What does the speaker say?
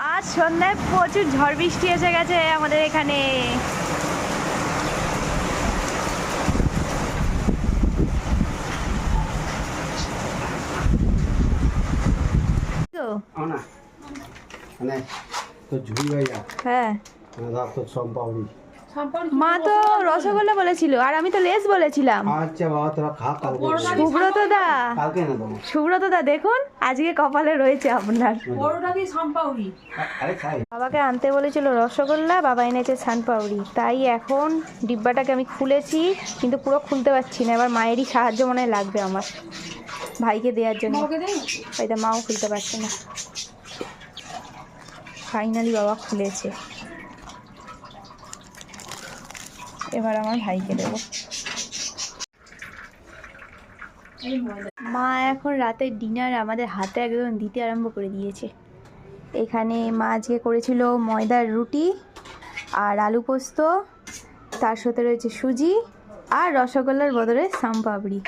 আজ সন্ধ্যায় প্রচুর ঝড় বৃষ্টি এসে গেছে আমাদের এখানে। হ্যাঁ, মা তো রসগোল্লা বলেছিল আর আমি তো লেস বলেছিলাম। আচ্ছা বাবা, তোরা খা। সুব্রত দা দেখুন আজকে কপালে রয়েছে আপনার। বাবাকে আনতে বলেছিল রসগোল্লা, বাবা এনেছে সানপাউরি। তাই এখন ডিব্বাটাকে আমি খুলেছি, কিন্তু পুরো খুলতে পারছি না। এবার মায়েরই সাহায্য মনে হয় লাগবে আমার, ভাইকে দেওয়ার জন্য। তাই মাও খুলতে পারছে না। ফাইনালি বাবা খুলেছে, এবার আমার ভাইকে দেবো। মা এখন রাতের ডিনার আমাদের হাতে একদম দিতে আরম্ভ করে দিয়েছে। এখানে মা আজকে করেছিল ময়দার রুটি আর আলু পোস্ত, তার সাথে রয়েছে সুজি আর রসগোল্লার বদলে সামপাপড়ি।